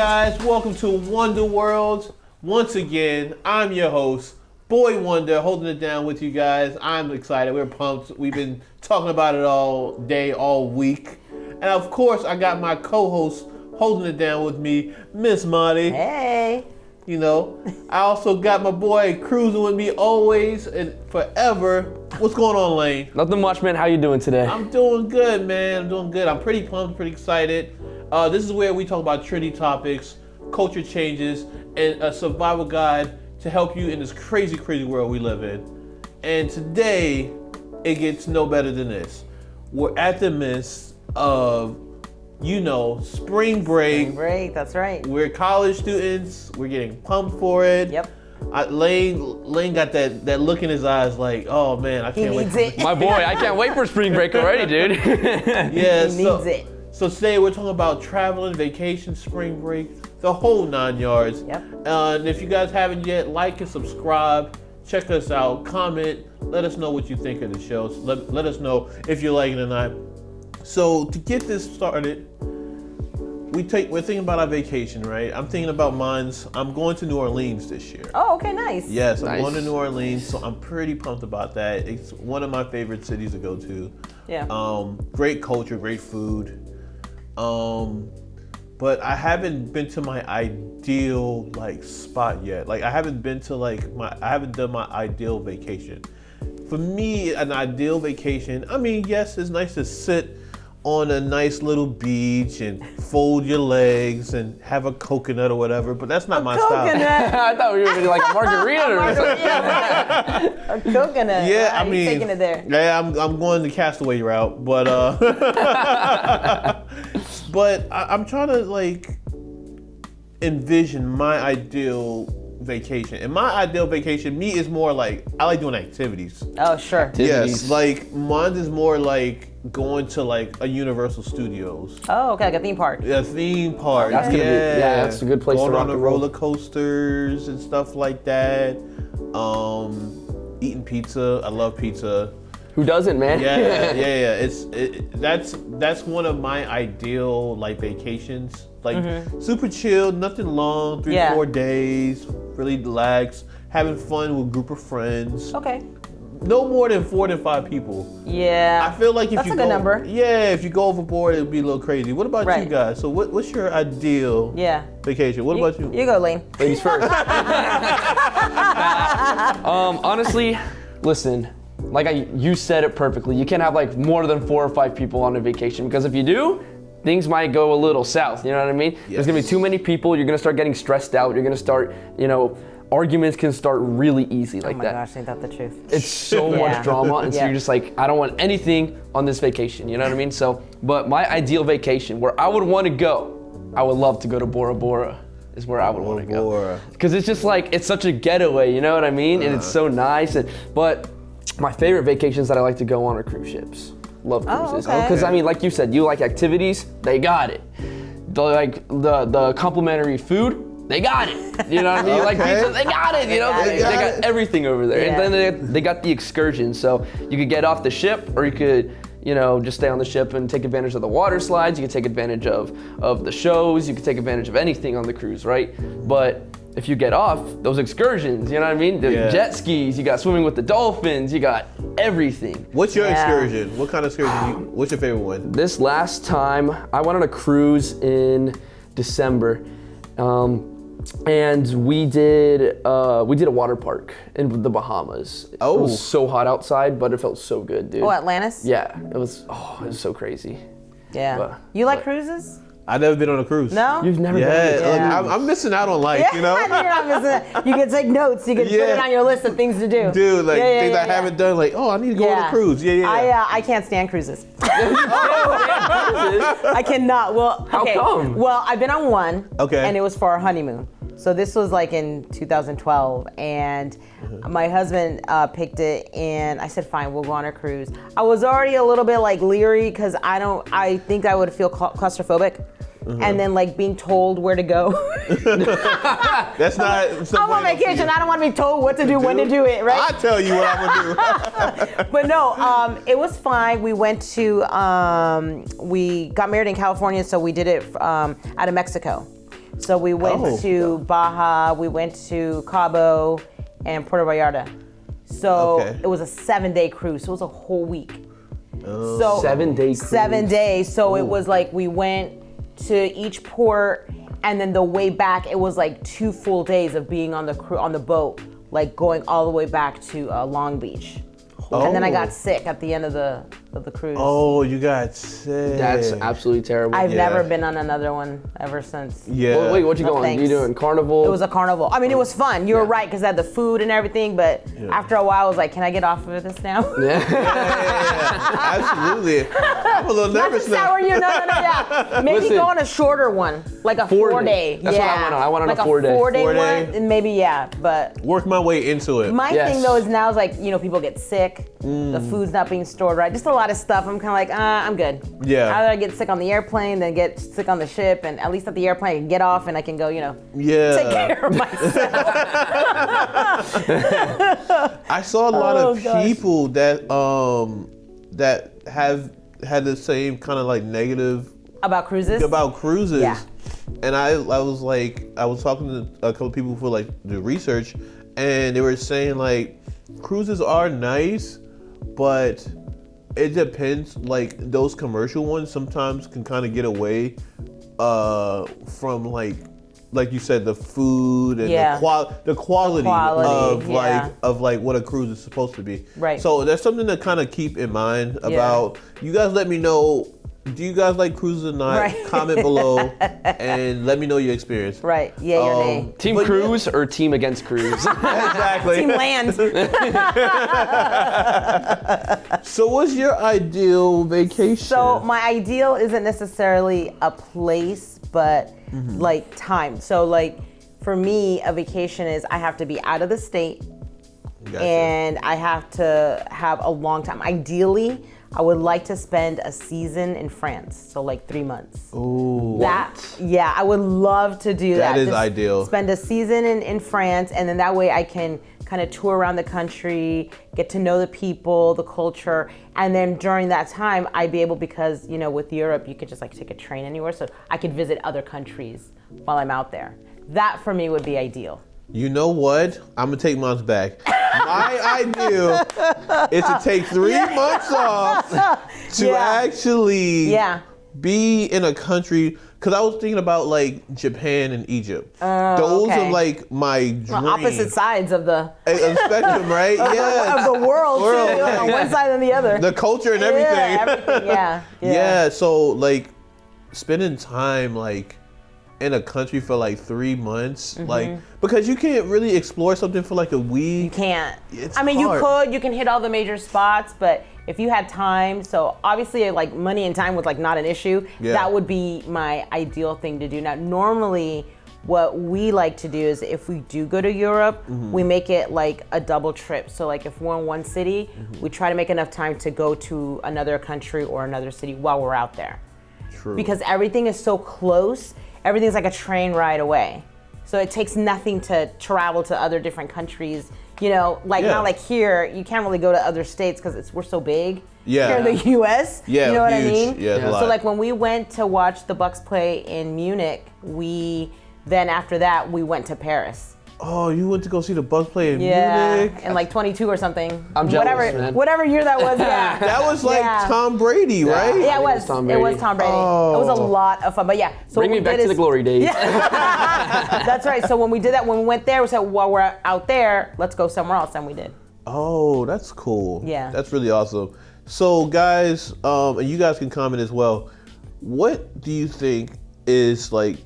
guys? Welcome to Wonder World. Once again, I'm your host, Boywonder, holding it down with you guys. I'm excited. We're pumped. We've been talking about it all day, all week. And of course, I got my co-host holding it down with me, Miss Marty. Hey. You know, I also got my boy cruising with me always and forever. What's going on, Lane? Nothing much, man. How you doing today? I'm doing good, man. I'm doing good. I'm pretty pumped, pretty excited. This is where we talk about trendy topics, culture changes, and a survival guide to help you in this crazy, crazy world we live in. And today, it gets no better than this. We're at the midst of, you know, spring break. Spring break, that's right. We're college students. We're getting pumped for it. Yep. Lane got that look in his eyes like, oh man, I can't wait. He needs it. My boy, I can't wait for spring break already, dude. Yeah, He needs it. So today we're talking about traveling, vacation, spring break, the whole 9 yards. Yep. And if you guys haven't yet, like and subscribe. Check us out. Comment. Let us know what you think of the shows. Let us know if you like it or not. So to get this started, we're thinking about our vacation, right? I'm thinking about mine's. I'm going to New Orleans this year. Oh, okay, nice. Yes, I'm Nice. going to New Orleans, so I'm pretty pumped about that. It's one of my favorite cities to go to. Yeah. Great culture, great food. But I haven't been to my ideal spot yet. I haven't been to I haven't done my ideal vacation. For me, an ideal vacation, I mean, yes, it's nice to sit on a nice little beach and fold your legs and have a coconut or whatever, but that's not my style. I thought we were gonna do like a margarita or something. A coconut. Yeah, Wow, I mean, you're taking it there. Yeah, I'm going the Castaway route, but but I'm trying to envision my ideal vacation. And my ideal vacation, me, is more I like doing activities. Oh, sure. Yes, mine is more going to a Universal Studios. Oh, okay, like a theme park. A theme park. That's gonna be- yeah, that's a good place to Going rock on the and roll. roller coasters and stuff like that. Eating pizza. I love pizza. Who doesn't, man? Yeah. That's one of my ideal vacations. Super chill, nothing long, 3-4 days, really relax, having fun with a group of friends. Okay. No more than 4 to 5 people. Yeah. I feel like if That's you a good number. Yeah, if you go overboard, it'd be a little crazy. What about you Right. guys? So what's your ideal vacation? What about you? You go, Lane. Ladies first. Honestly, listen, you said it perfectly. You can't have more than 4 or 5 people on a vacation, because if you do, things might go a little south. You know what I mean? Yes. There's gonna be too many people. You're gonna start getting stressed out. You're gonna start, arguments can start really easy like Oh my that. gosh, ain't that the truth? It's so Yeah. much drama, and so Yeah. you're just I don't want anything on this vacation, you know what I mean? So, but my ideal vacation, where I would want to go, I would love to go to Bora Bora, is where I would want to go. Bora. Because it's just it's such a getaway, you know what I mean? And it's so nice. But my favorite vacations that I like to go on are cruise ships. Love cruises. okay. Because I mean, like you said, you like activities, they got it. The complimentary food, they got it. You know what I mean? Like Okay. pizza, they got it. You know, they got everything over there. Yeah. And then they got the excursions. So you could get off the ship, or you could, just stay on the ship and take advantage of the water slides. You could take advantage of the shows. You could take advantage of anything on the cruise, right? But if you get off, those excursions, you know what I mean? The jet skis, you got swimming with the dolphins, you got everything. What's your Yeah. excursion? What kind of excursion? What's your favorite one? This last time, I went on a cruise in December, and we did a water park in the Bahamas. Oh. It was so hot outside, but it felt so good, dude. Oh, Atlantis? Yeah, it was so crazy. Yeah. But- You like cruises? I've never been on a cruise. No? You've never Yeah, been? Yeah. I'm missing out on life, you know? You're not missing it. You can take notes. You can put Yeah. it on your list of things to do. Dude, Yeah, things I haven't done, I need to go on a cruise. I can't stand cruises. I cannot. Well, How okay. come? Well, I've been on one. Okay. And it was for our honeymoon. So this was in 2012, and my husband picked it, and I said, "Fine, we'll go on a cruise." I was already a little bit leery because I think I would feel claustrophobic. And then being told where to go. That's not. I'm on vacation. I don't want to be told what to do, when to do it, right? I'll tell you what I'm gonna do. But no, it was fine. We went to, we got married in California, so we did it out of Mexico. So we went to Baja, we went to Cabo, and Puerto Vallarta. So it was a 7-day cruise. So it was a whole week. So 7-day cruise. 7 days. So it was like we went to each port, and then the way back, it was like 2 full days of being on the boat, like going all the way back to Long Beach. And then I got sick at the end of the cruise. Oh, you got sick. That's absolutely terrible. I've never been on another one ever since. Yeah. Well, wait, what you No, going? thanks. You doing Carnival? It was a Carnival. I mean, it was fun. You were right, because I had the food and everything, but after a while, I was like, can I get off of this now? Yeah. Absolutely. I'm a little Not to nervous now. sour you, no, yeah. Maybe Listen. go on a shorter one, like a 4-day. That's what I went on. I went on like a 4-day. 4-day 4-day? one, and maybe, but Work my way into it. my Yes. thing though is now is like, people get sick, the food's not being stored right, just a lot of stuff. I'm kind of like, I'm good. Yeah. I'd rather get sick on the airplane than get sick on the ship, and at least at the airplane I can get off and I can go, take care of myself. I saw a lot of gosh. people that have had the same kind of like negative About cruises? about cruises. Yeah. And I was talking to a couple people for like the research, and they were saying like cruises are nice, but it depends. Like those commercial ones sometimes can kind of get away from like you said, the food and the quality of like what a cruise is supposed to be. Right. So that's something to kind of keep in mind about. You guys let me know. Do you guys like cruises or not? Right. Comment below and let me know your experience. Right. Yay or nay. Team But cruise or team against cruise? Exactly. Team land. So what's your ideal vacation? So my ideal isn't necessarily a place, but like time. So like for me, a vacation is I have to be out of the state, Gotcha. and I have to have a long time. Ideally, I would like to spend a season in France, so like 3 months. Ooh. I would love to do that. That is Just ideal. Spend a season in France, and then that way I can kind of tour around the country, get to know the people, the culture, and then during that time I'd be able, because with Europe you could just like take a train anywhere, so I could visit other countries while I'm out there. That for me would be ideal. You know what? I'm gonna take mine back. My ideal is to take 3 months off to actually be in a country. Because I was thinking about like Japan and Egypt. Those are like my dream. Well, opposite sides of the spectrum, right? Yeah. of the world. Too, on one side and the other. The culture and everything. Yeah, everything. Yeah. So like spending time like in a country for like 3 months, like because you can't really explore something for like a week. You can't. It's I mean, hard. you can hit all the major spots, but if you had time, so obviously like money and time was like not an issue. Yeah. That would be my ideal thing to do. Now, normally what we like to do is if we do go to Europe, we make it like a double trip. So like if we're in one city, we try to make enough time to go to another country or another city while we're out there. True. Because everything is so close, everything's like a train ride away. So it takes nothing to travel to other different countries. Not like here, you can't really go to other states because we're so big. Yeah. Here in the US. Yeah, You know what I huge. mean? Yeah, it's a lot. So like when we went to watch the Bucks play in Munich, then after that we went to Paris. Oh, you went to go see the Bucks play in Munich? in like 22 or something. I'm jealous, man. Whatever year that was, yeah. That was like Tom Brady, right? Yeah, it was. Tom It Brady. was Tom Brady. Oh. It was a lot of fun. But yeah, so Bring what me we back did to the is- glory days. That's right. So when we did that, when we went there, we said, while we're out there, let's go somewhere else, and we did. Oh, that's cool. Yeah. That's really awesome. So guys, and you guys can comment as well. What do you think is like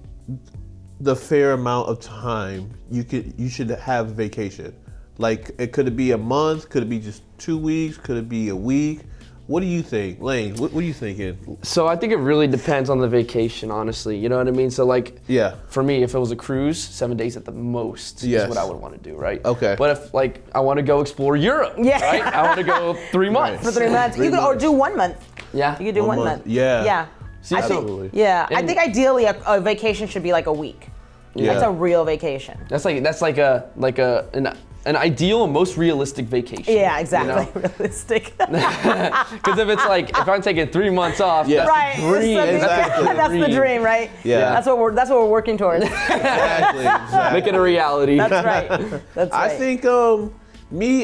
the fair amount of time you should have a vacation? Like, could it be a month? Could it be just 2 weeks? Could it be a week? What do you think, Lane? What are you thinking? So I think it really depends on the vacation, honestly. You know what I mean? So like, Yeah. for me, if it was a cruise, 7 days at the most Yes. is what I would want to do, right? Okay. But if like I want to go explore Europe, Yeah. right? I want to go 3 months. For 3 months. You could, or do 1 month. Yeah. You could do 1 1 month. month. Yeah. Yeah. See, I so- think, Absolutely. yeah. I And- think ideally a vacation should be like a week. Yeah. That's a real vacation. That's like an ideal and most realistic vacation. Yeah, exactly. Realistic. Because if I'm taking 3 months off, Yeah. Right. that's the dream. Exactly. That's the dream, right? Yeah. That's what we're working towards. Exactly. Make it a reality. That's right. That's right.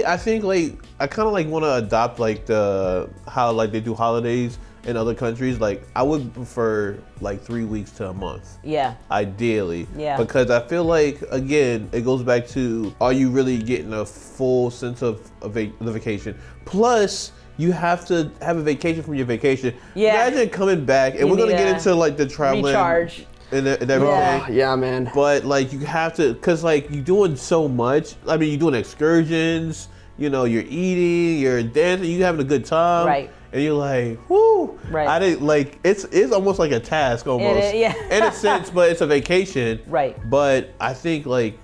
I think like I kind of like want to adopt like how like they do holidays in other countries. Like I would prefer like 3 weeks to a month. Yeah. Ideally. Yeah. Because I feel like again it goes back to, are you really getting a full sense of the vacation? Plus you have to have a vacation from your vacation. Yeah. Imagine coming back, and we're gonna get into like the traveling recharge. and everything. Yeah. Yeah, man. But like you have to, cause like you're doing so much. I mean, you're doing excursions. You know, you're eating, you're dancing, you're having a good time. Right. And you're like, whoo. Right. I didn't like. It's almost like a task almost. yeah. In a sense, but it's a vacation. Right. But I think like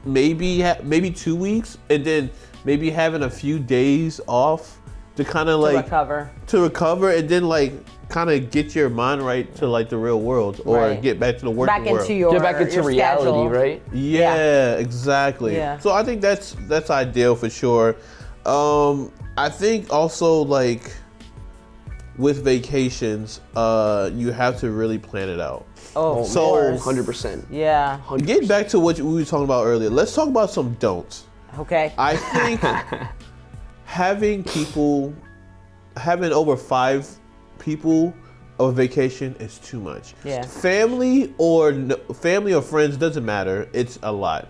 maybe 2 weeks, and then maybe having a few days off to kind of like recover, and then like kind of get your mind right to like the real world, or Right. get back to the working world. Get back into your reality, schedule. right? Yeah, exactly. Yeah. So I think that's ideal for sure. I think also like with vacations, you have to really plan it out. Oh, of So, course. 100%. Yeah. Getting back to what we were talking about earlier, let's talk about some don'ts. Okay. I think having over 5 people of vacation is too much. Yeah. Family or friends, doesn't matter. It's a lot.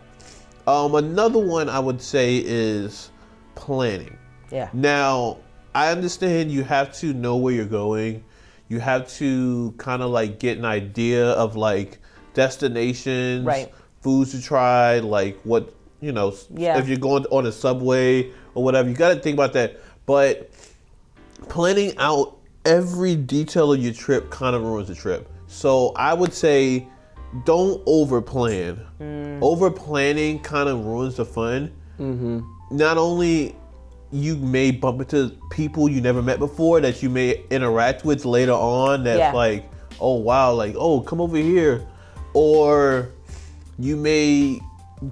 Another one I would say is planning. Yeah. Now, I understand you have to know where you're going. You have to kind of like get an idea of like destinations, Right. foods to try, like what, Yeah. if you're going on a subway or whatever, you got to think about that. But planning out every detail of your trip kind of ruins the trip. So I would say don't over plan. Over planning kind of ruins the fun. Mm-hmm. Not only you may bump into people you never met before that you may interact with later on that's like, oh wow, like, oh, come over here. Or you may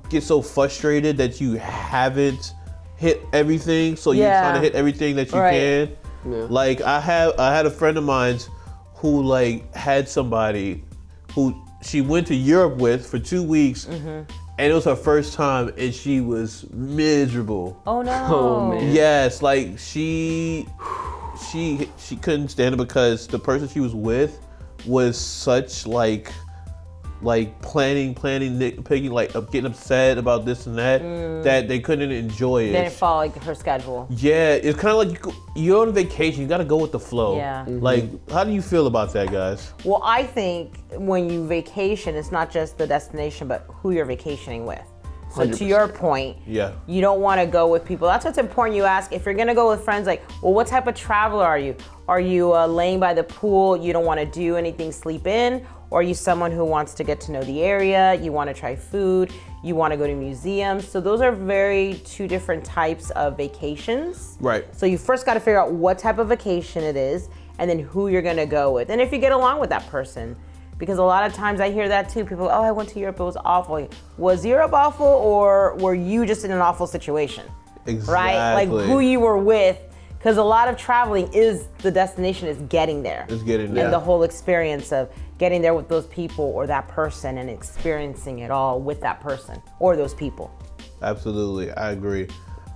get so frustrated that you haven't hit everything, so you're trying to hit everything that you can. Yeah. Like I had a friend of mine who like had somebody who she went to Europe with for 2 weeks, and it was her first time, and she was miserable. Oh no. Oh, man. Yes, like she couldn't stand it because the person she was with was such like planning, nitpicking, like getting upset about this and that, that they couldn't enjoy it. Didn't follow like her schedule. Yeah, it's kind of like you're on vacation. You got to go with the flow. Yeah. Like, how do you feel about that, guys? Well, I think when you vacation, it's not just the destination, but who you're vacationing with. So 100%. to your point, Yeah. you don't want to go with people. That's what's important. You ask if you're going to go with friends, like, well, what type of traveler are you? Are you laying by the pool? You don't want to do anything, sleep in? Or are you someone who wants to get to know the area? You want to try food? You want to go to museums? So those are two different types of vacations. Right. So you first got to figure out what type of vacation it is, and then who you're going to go with. And if you get along with that person. Because a lot of times I hear that too. People, oh, I went to Europe, it was awful. Was Europe awful, or were you just in an awful situation? Exactly. Right? Like who you were with. Because a lot of traveling is the destination is getting there. It's getting there. And the whole experience of getting there with those people or that person and experiencing it all with that person or those people. Absolutely, I agree.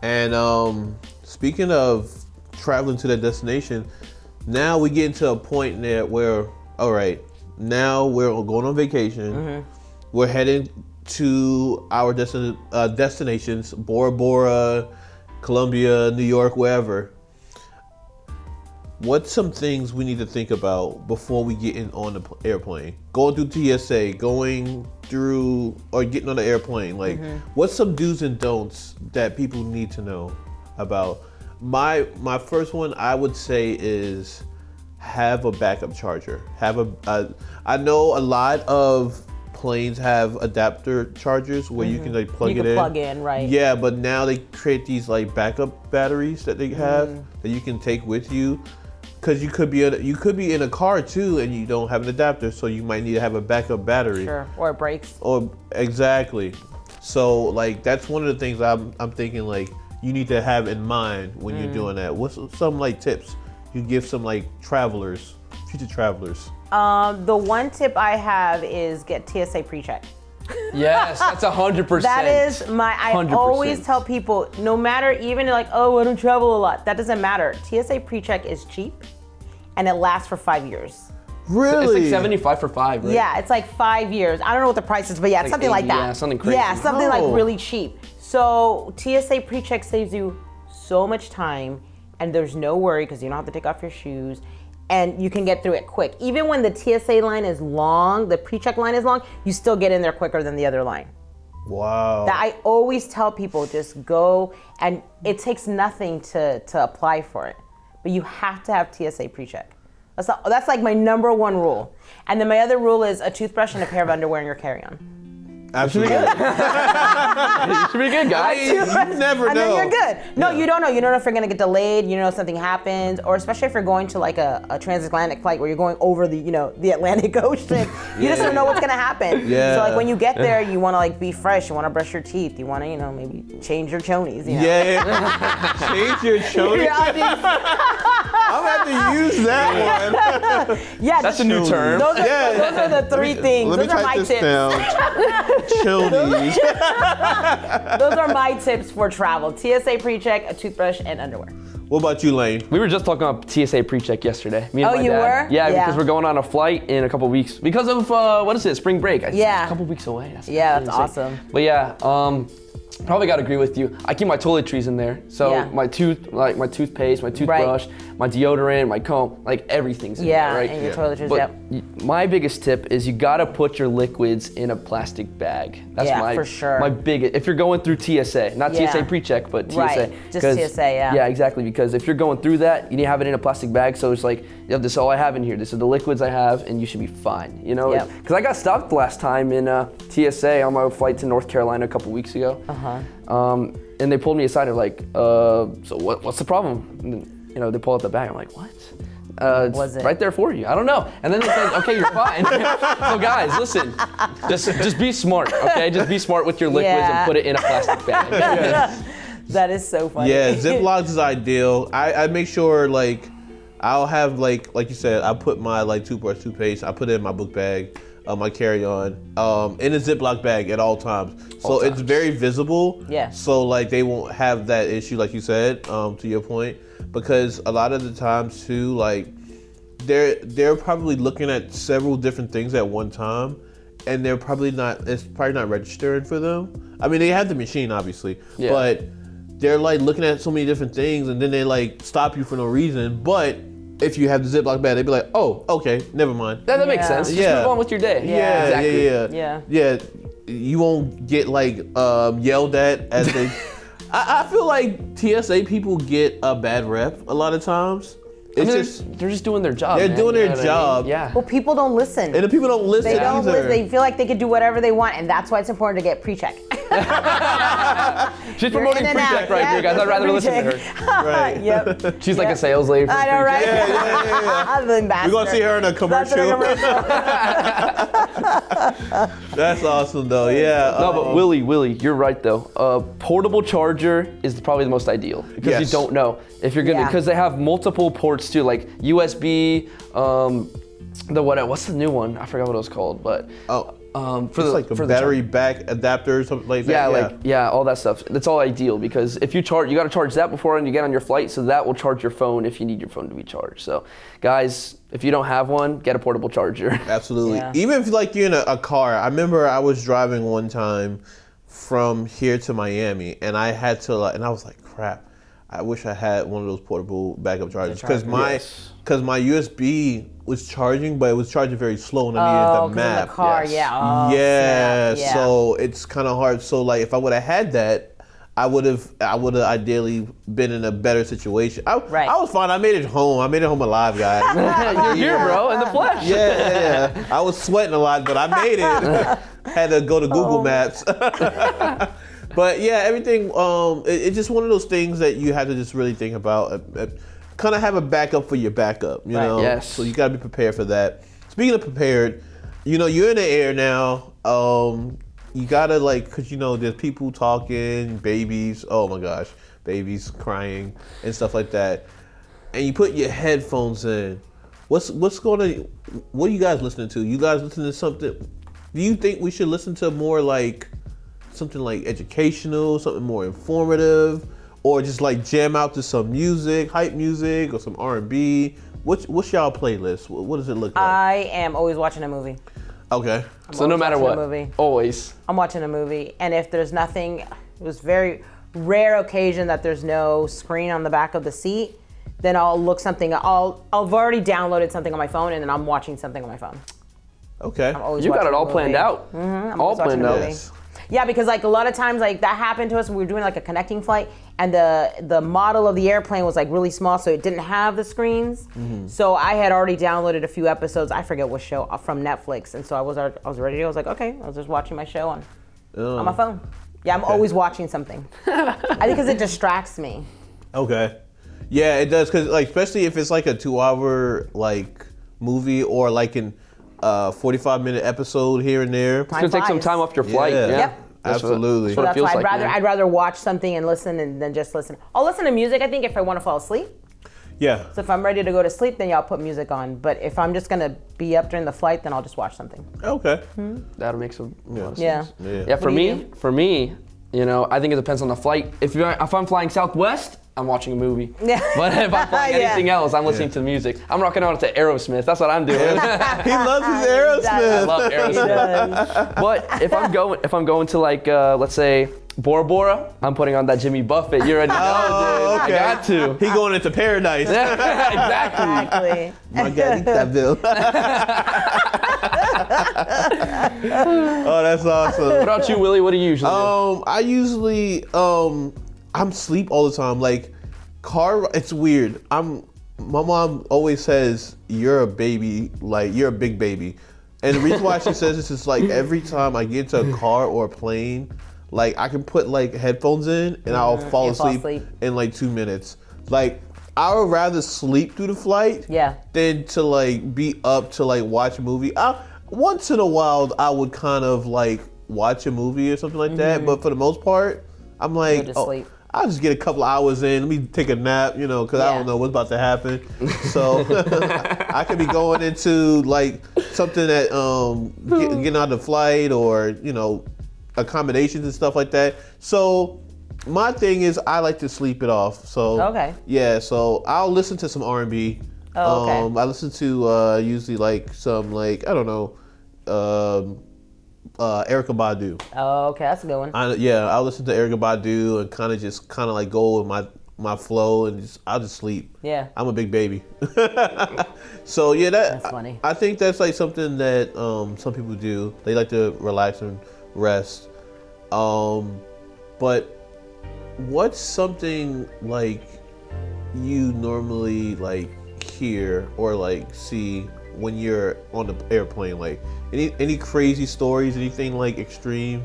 And speaking of traveling to that destination, now we get into a point there where, all right, now we're going on vacation. We're heading to our destinations, Bora Bora, Colombia, New York, wherever. What's some things we need to think about before we get in on the airplane? Going through TSA, going through or getting on the airplane. Like, what's some do's and don'ts that people need to know about? My first one I would say is have a backup charger. I know a lot of planes have adapter chargers where you can like plug it in. Plug in, right? Yeah, but now they create these like backup batteries that they have that you can take with you. Because you could be in a car too, and you don't have an adapter, so you might need to have a backup battery. Sure, or it breaks. Or exactly. So like that's one of the things I'm thinking like you need to have in mind when you're doing that. What's some like tips you give some like future travelers? The one tip I have is get TSA pre-check. Yes, that's 100%. That is I 100%. always tell people, no matter even like, oh, I don't travel a lot. That doesn't matter. TSA pre-check is cheap and it lasts for 5 years. Really? It's like 75 for 5, right? Yeah, it's like 5 years. I don't know what the price is, but yeah, it's Like something 80, like that. yeah, something crazy. Yeah, something like Oh. really cheap. So TSA pre-check saves you so much time and there's no worry because you don't have to take off your shoes and you can get through it quick. Even when the TSA line is long, the pre-check line is long, you still get in there quicker than the other line. Wow. That I always tell people, just go, and it takes nothing to apply for it, but you have to have TSA pre-check. That's like my number one rule. And then my other rule is a toothbrush and a pair of underwear in your carry-on. Absolutely. You should be good, guys. You never And know. then you're good. No, Yeah. you don't know. You don't know if you're gonna get delayed. You don't know if something happens, or especially if you're going to like a transatlantic flight where you're going over the Atlantic Ocean. You just don't know what's gonna happen. Yeah. So like when you get there, you want to like be fresh. You want to brush your teeth. You want to maybe change your chonies. Yeah. Change your chonies. I'm gonna have to use that one. Yeah, That's a new term. Those are the three things. Let me Those are type my this tips. down. Chonies. Those are my tips for travel. TSA pre-check, a toothbrush, and underwear. What about you, Lane? We were just talking about TSA pre-check yesterday. Me and Oh, my you dad. were? Yeah, Yeah. because we're going on a flight in a couple weeks. Because of, what is it, spring break? Yeah. A couple weeks away. That's Yeah, that's insane. awesome. But yeah, probably gotta agree with you. I keep my toiletries in there. So Yeah. my toothpaste, my toothbrush, my deodorant, my comb, like everything's in there, right? and your toiletries, But yep. my biggest tip is you gotta put your liquids in a plastic bag. That's Yeah, my, for sure. my biggest, if you're going through TSA, not Yeah. TSA pre-check, but TSA. Right, just 'Cause- TSA, yeah. Yeah, exactly, because if you're going through that, you need to have it in a plastic bag, so it's like, this is all I have in here, this is the liquids I have, and you should be fine, Yep. Because I got stopped last time in TSA on my flight to North Carolina a couple weeks ago. And they pulled me aside and like, so what's the problem? And, they pull out the bag. I'm like, what? It's Was it? right there for you? I don't know. And then they said, okay, you're fine. So guys, listen, just be smart, okay? Just be smart with your liquids Yeah. and put it in a plastic bag. That is so funny. Yeah, Ziplocs is ideal. I make sure like I'll have like you said, I put my like toothbrush, toothpaste, I put it in my book bag, my carry-on, in a Ziploc bag at all times. So it's very visible. Yeah. So like they won't have that issue, like you said, to your point, because a lot of the times too, like they're probably looking at several different things at one time, and it's probably not registering for them. I mean, they have the machine obviously, Yeah. but they're like looking at so many different things, and then they like stop you for no reason. But if you have the Ziploc bag, they'd be like, "Oh, okay, never mind." That makes Yeah. sense. Just Yeah. move on with your day. Yeah, Exactly. yeah. You won't get like yelled at as they. I feel like TSA people get a bad rep a lot of times. I It's mean, just they're just doing their job. They're man. doing You their know what I mean? job. Yeah. Well, people don't listen. and the people don't listen They don't either. listen. They feel like they can do whatever they want, and that's why it's important to get pre-check. She's promoting in and pre-check out. right Yeah, here, guys. I'd rather listen to pre-check. her. Right. Yep. She's like Yeah. a sales lady. For I know, right? Yeah. I'm the ambassador. We're gonna see her in a That's commercial. commercial. That's awesome though. Yeah. No, but Willie, you're right though. Portable charger is probably the most ideal because Yes. you don't know if you're gonna, Yeah. because they have multiple ports too, like USB. What's the new one? I forgot what it was called, but for it's like a battery back adapter or something like that. Yeah, all that stuff. That's all ideal because if you got to charge that before you get on your flight, so that will charge your phone if you need your phone to be charged. So, guys, if you don't have one, get a portable charger. Absolutely. Yeah. Even if like you're in a car. I remember I was driving one time from here to Miami, and I had to and I was like, crap. I wish I had one of those portable backup chargers because my USB was charging, but it was charging very slow, and I needed the 'cause map. in the car, Yes. yeah. Oh, Yeah, snap. so it's kind of hard. So like, if I would have had that, I would have ideally been in a better situation. I was fine. I made it home. I made it home alive, guys. You're here, bro, in the flesh. Yeah. I was sweating a lot, but I made it. Had to go to Google Maps. But yeah, everything. It's just one of those things that you have to just really think about. Kind of have a backup for your backup, you know. Yes. So you got to be prepared for that. Speaking of prepared, you're in the air now. you gotta like, cause there's people talking, babies. Oh my gosh, babies crying and stuff like that. And you put your headphones in. What are you guys listening to? You guys listening to something? Do you think we should listen to more like something like educational, something more informative, or just like jam out to some music, hype music, or some R&B? What's y'all playlist? What does it look like? I am always watching a movie. Okay. So no matter what, always. I'm watching a movie, and if there's nothing, it was very rare occasion that there's no screen on the back of the seat, then I'll look something. I've already downloaded something on my phone, and then I'm watching something on my phone. Okay. You got it all planned out. I'm all planned out. Yes. Yeah, because like a lot of times like that happened to us when we were doing like a connecting flight, and the model of the airplane was like really small, so it didn't have the screens. So I had already downloaded a few episodes. I forget what show from Netflix, and so I was ready to go. I was like, okay, I was just watching my show on my phone. Yeah, I'm always watching something. I think because it distracts me. Okay. Yeah, it does, because like especially if it's like a 2-hour like movie or like an 45-minute episode here and there. It's gonna take some time off your flight. Yeah. Yeah. Yep. Absolutely. That's what it feels like. I'd rather watch something and listen than just listen. I'll listen to music, I think, if I want to fall asleep. Yeah. So if I'm ready to go to sleep, then I'll put music on. But if I'm just gonna be up during the flight, then I'll just watch something. Okay. That'll make some sense. Yeah. Yeah, for do you me, I think it depends on the flight. If I'm flying Southwest, I'm watching a movie. Yeah. But if I'm flying Yeah. anything else, I'm listening to music. I'm rocking out to Aerosmith. That's what I'm doing. He loves his I Aerosmith. love Aerosmith. But if I'm going to like let's say Bora Bora, I'm putting on that Jimmy Buffett. You already know, dude. Okay. I got to. He going into paradise. Exactly. Exactly. My God, eat that bill. Oh, that's awesome. What about you, Willie? What do you usually do? I usually I'm sleep all the time. Like it's weird. My mom always says you're a baby, like you're a big baby. And the reason why she says this is like every time I get into a car or a plane, like I can put like headphones in and I'll fall asleep in like 2 minutes. Like I would rather sleep through the flight than to like be up to like watch a movie. Once in a while I would kind of like watch a movie or something like that, but for the most part, I'm like, sleep. I'll just get a couple of hours in. Let me take a nap, because I don't know what's about to happen. So I could be going into like something that getting out of the flight or accommodations and stuff like that. So my thing is I like to sleep it off. So yeah, so I'll listen to some R&B. I listen to usually like some like I don't know. Erykah Badu. Oh, okay, that's a good one. I'll listen to Erykah Badu and kind of like go with my flow and I'll just sleep. Yeah. I'm a big baby. So yeah, that's funny. I think that's like something that some people do. They like to relax and rest. But what's something like you normally like hear or like see when you're on the airplane? Like any crazy stories, anything like extreme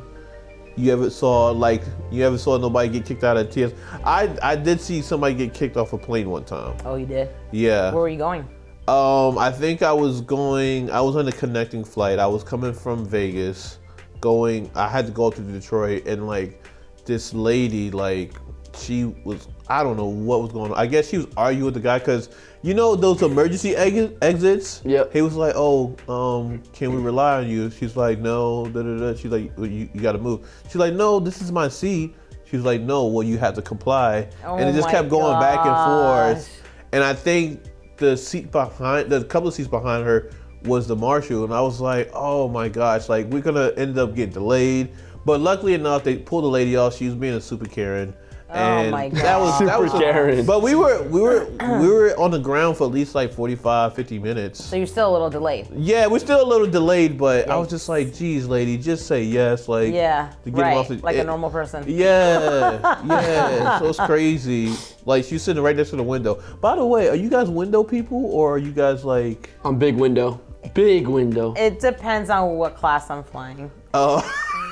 you ever saw? Like you ever saw nobody get kicked out of TS? I did see somebody get kicked off a plane one time. Oh, you did? Yeah. Where were you going? I think I was on a connecting flight. I was coming from Vegas, I had to go up to Detroit, and like this lady, like she was, I don't know what was going on. I guess she was arguing with the guy because those emergency exits. Yeah. He was like, "Oh, can we rely on you?" She's like, "No." She's like, "You got to move." She's like, "No, this is my seat." She's like, "No, well, you have to comply." And it just kept going back and forth. And I think the couple of seats behind her was the marshal, and I was like, "Oh my gosh, like we're gonna end up getting delayed." But luckily enough, they pulled the lady off. She was being a super Karen. And oh my God. That was Karen. But we were on the ground for at least like 45, 50 minutes. So you're still a little delayed. Yeah, we're still a little delayed, but I was just like, geez, lady, just say yes. Like, to get him off like a normal person. Yeah. So it's crazy. Like she's sitting right next to the window. By the way, are you guys window people or are you guys like? I'm big window. Big window. It depends on what class I'm flying. Oh.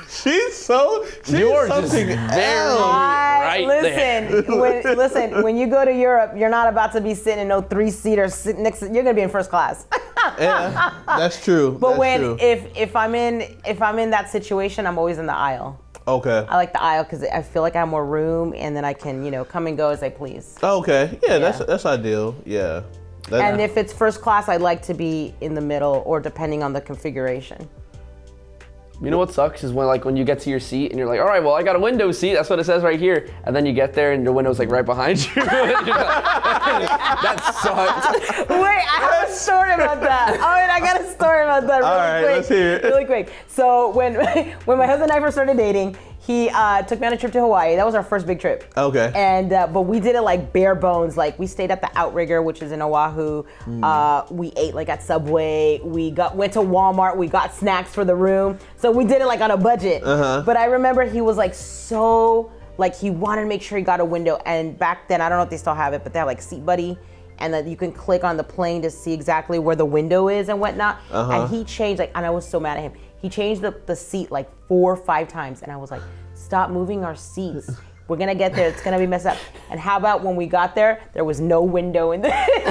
She's Yours something is very right there. Listen, when you go to Europe, you're not about to be sitting in no 3-seater next. You're gonna be in first class. Yeah, that's true. But that's true. if I'm in that situation, I'm always in the aisle. Okay. I like the aisle because I feel like I have more room, and then I can come and go as I please. Okay. Yeah, that's ideal. Yeah. And if it's first class, I'd like to be in the middle, or depending on the configuration. You know what sucks is when you get to your seat and you're like, all right, well, I got a window seat. That's what it says right here. And then you get there and your window's like right behind you. That sucks. Wait, I have a story about that. Oh, wait, I got a story about that really All right, quick. let's hear it. Really quick. So when my husband and I first started dating, he took me on a trip to Hawaii. That was our first big trip. Okay. And but we did it like bare bones. Like we stayed at the Outrigger, which is in Oahu. We ate like at Subway. We went to Walmart. We got snacks for the room. So we did it like on a budget. But I remember he was like he wanted to make sure he got a window. And back then, I don't know if they still have it, but they have like Seat Buddy. And that you can click on the plane to see exactly where the window is and whatnot. And he changed and I was so mad at him. He changed the seat like 4 or 5 times, and I was like, stop moving our seats. We're gonna get there, it's gonna be messed up. And how about when we got there was no window in the seat.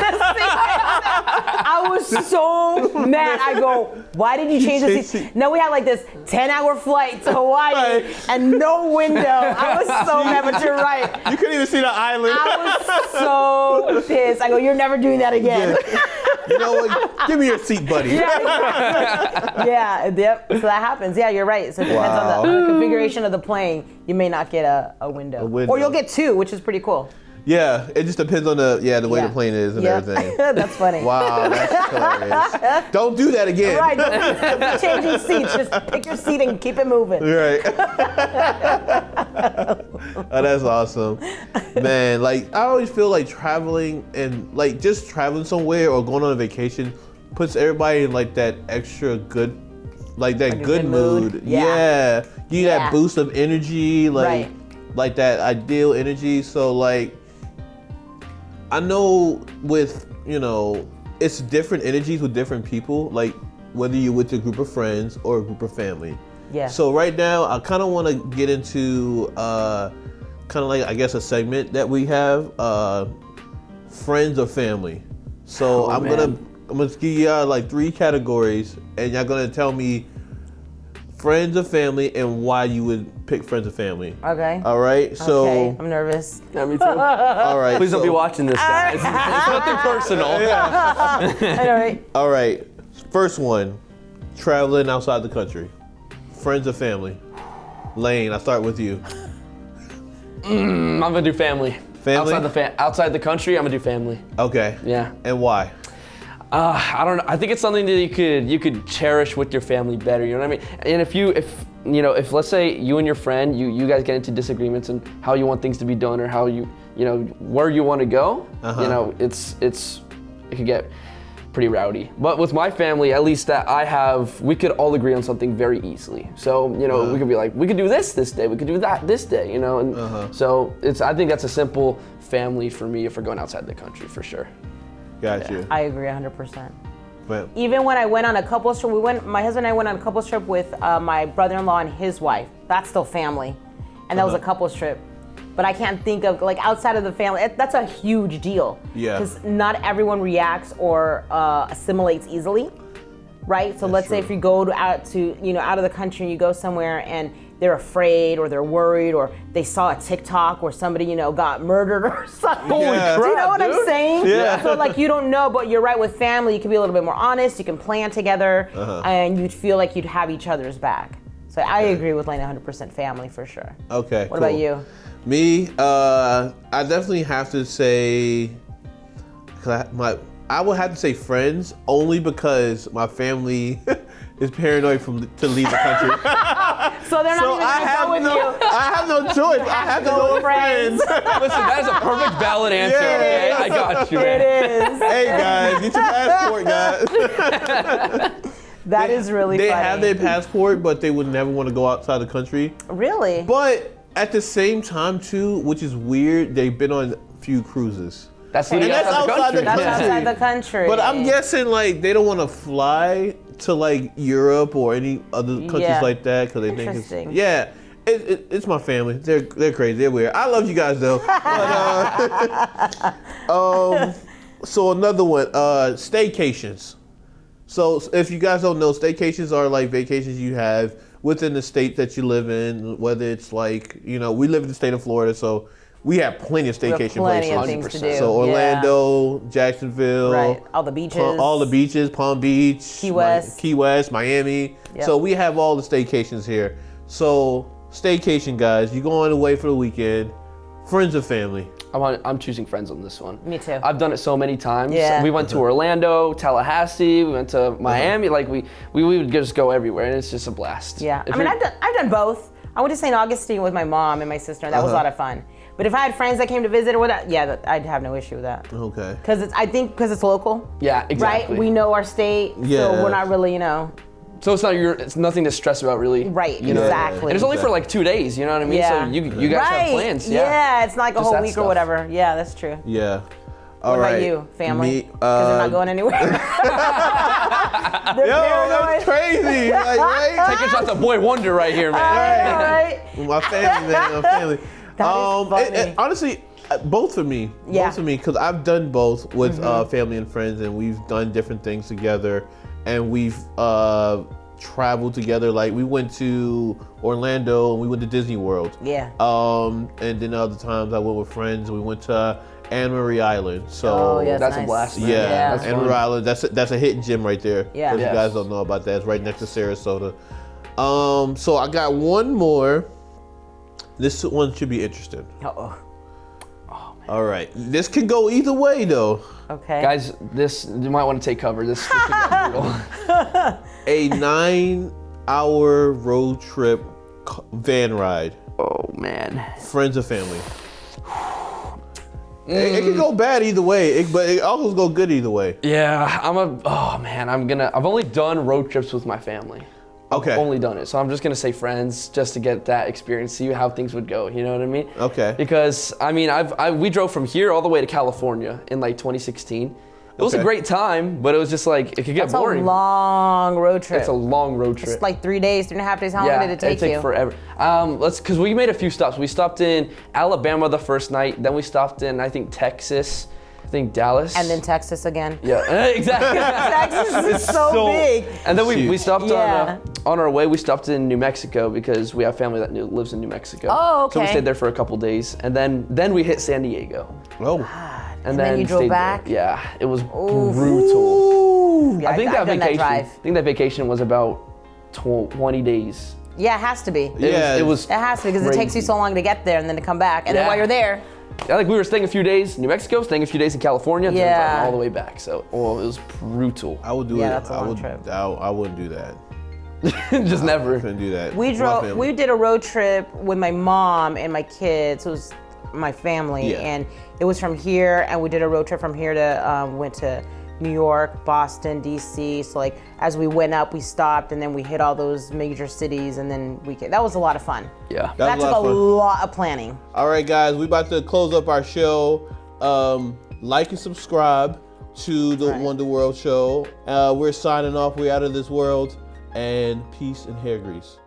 I was so mad. I go, why did you change the seat? Now we had like this 10-hour flight to Hawaii and no window. I was so mad, but you're right. You couldn't even see the island. I was so pissed. I go, you're never doing that again. You know what? Give me your seat, buddy. Yeah, yep. So that happens. Yeah, you're right. So it depends on the configuration of the plane. You may not get a window. Or you'll get 2, which is pretty cool. Yeah, it just depends on the way the plane is and everything. That's funny. Wow, that's hilarious. Don't do that again. Right, don't be changing seats. Just pick your seat and keep it moving. Right. Oh, that's awesome. Man, like I always feel like traveling and like just traveling somewhere or going on a vacation puts everybody in like that extra good, like that good mood. Yeah. Give you that boost of energy, like that ideal energy. So like I know with, it's different energies with different people, like whether you're with a group of friends or a group of family. Yeah. So right now, I kind of want to get into kind of like, I guess, a segment that we have, friends or family. So I'm gonna give y'all like 3 categories, and y'all gonna tell me friends or family and why you would pick friends or family. Okay. All right. So okay. I'm nervous. Yeah, me too. All right. Please don't be watching this, guys. It's nothing personal. I know, right? All right. First one, traveling outside the country. Friends or family? Lane, I'll start with you. I'm gonna do family. Family? Outside the country, I'm gonna do family. Okay. Yeah. And why? I don't know. I think it's something that you could cherish with your family better. You know what I mean? And if let's say you and your friend, you guys get into disagreements and how you want things to be done or how where you want to go, it could get pretty rowdy. But with my family, at least that I have, we could all agree on something very easily. So, we could be like, we could do this day, we could do that this day, and so I think that's a simple family for me if we're going outside the country, for sure. Got you. I agree 100%. But Even when I went on a couples trip, my husband and I went on a couples trip with my brother-in-law and his wife. That's still family. And that was a couples trip. But I can't think of, like, outside of the family, that's a huge deal. Yeah. Because not everyone reacts or assimilates easily, right? So let's say if you go out of the country and you go somewhere and they're afraid or they're worried or they saw a TikTok where somebody, got murdered or something. Holy crap, Do you know what I'm saying? Yeah. So like you don't know, but you're right, with family, you can be a little bit more honest, you can plan together, and you'd feel like you'd have each other's back. So I agree with like 100% family for sure. Okay. What about you? Me, I definitely have to say, I would have to say friends only because my family is paranoid to leave the country. So they're not even gonna go with you. I have no choice. I have to go with friends. Listen, that is a perfect valid answer. Yeah, Okay, yeah. I got you, man. It is. Hey guys, get your passport, guys. That is really funny. They have their passport, but they would never want to go outside the country. Really? But at the same time, too, which is weird, they've been on a few cruises. That's And that's outside the That's country. outside the country. But I'm guessing like they don't want to fly to like Europe or any other countries like that because they think Interesting. it's my family. They're crazy. They're weird. I love you guys though. But, so another one, staycations. So if you guys don't know, staycations are like vacations you have within the state that you live in, whether it's like, we live in the state of Florida, so we have plenty of staycation plenty places. of things to do. So Orlando, Jacksonville, right? All the beaches, Palm Beach, Key West, Miami. Yep. So we have all the staycations here. So staycation, guys, you're going away for the weekend, friends or family. I'm choosing friends on this one. Me too. I've done it so many times. Yeah. We went to Orlando, Tallahassee, we went to Miami. Like we would just go everywhere, and it's just a blast. Yeah, I've done both. I went to St. Augustine with my mom and my sister, and that was a lot of fun. But if I had friends that came to visit or whatever, I'd have no issue with that. Okay. Because it's local. Yeah, exactly. Right? We know our state, so we're not really, So it's nothing to stress about, really. Right, know? exactly. And it's only for like 2 days, you know what I mean? Yeah. So you guys have plans. Yeah, it's not like a Just whole that week stuff. or whatever. Yeah, that's true. Yeah. What about you, family? Because they're not going anywhere. They're that's crazy. Like, right? Taking shots at Boywonder right here, man. Right. My family, man. My family. That is funny. Honestly, both for me. Yeah. Both for me, because I've done both with family and friends, and we've done different things together, and we've traveled together. Like we went to Orlando and we went to Disney World. Yeah. And then other times I went with friends. We went to Anne Marie Island. So yeah, That's nice. a blast, man. yeah, That's Anne fun. Marie Island. That's a hidden gem right there. Yeah. If Yes. you guys don't know about that, it's right next to Sarasota. So I got one more. This one should be interesting. Uh-oh. All right, this can go either way though. Okay. Guys, you might want to take cover. This could get brutal. A 9-hour road trip van ride. Oh man. Friends or family. It can go bad either way, but it also go good either way. Yeah, I've only done road trips with my family. Okay. I've only done it. So I'm just gonna say friends, just to get that experience, see how things would go, you know what I mean? Okay. Because we drove from here all the way to California in like 2016. It was a Okay. great time, but it was just like, it could get That's boring. a long road trip. It's a long road trip. It's like 3 days, 3.5 days. How long did it take you? Forever. Because we made a few stops. We stopped in Alabama the first night, then we stopped in, I think, Texas, I think Dallas. And then Texas again. Yeah, exactly. Texas is so big. And then we Huge. stopped Yeah. on our way, we stopped in New Mexico because we have family that lives in New Mexico. Oh, So we okay. stayed there for a couple days, and then we hit San Diego. Oh. And then you drove stayed there. back? Yeah, it was brutal. Ooh. Yeah, I think I've that done vacation. drive. I think that vacation was about 20 days. Yeah, it has to be. Yeah. It was It has to because it takes you crazy. so long to get there and then to come back. And then Yeah. while you're there, Yeah, like we were staying a few days in New Mexico, staying a few days in California, and then Yeah. driving all the way back. So, it was brutal. I would do Yeah, it. that's a long trip. I wouldn't do that. Just I never. couldn't do that. we My drove. family. We did a road trip with my mom and my kids. It was my family, Yeah. and it was from here. And we did a road trip from here to went to New York, Boston, DC. So like as we went up, we stopped, and then we hit all those major cities, and then that was a lot of fun. Yeah. That That was took a a lot of fun. lot of planning. All right, guys, we about to close up our show. Like and subscribe to the Wonder World show. We're signing off. We're out of this world. And peace and hair grease.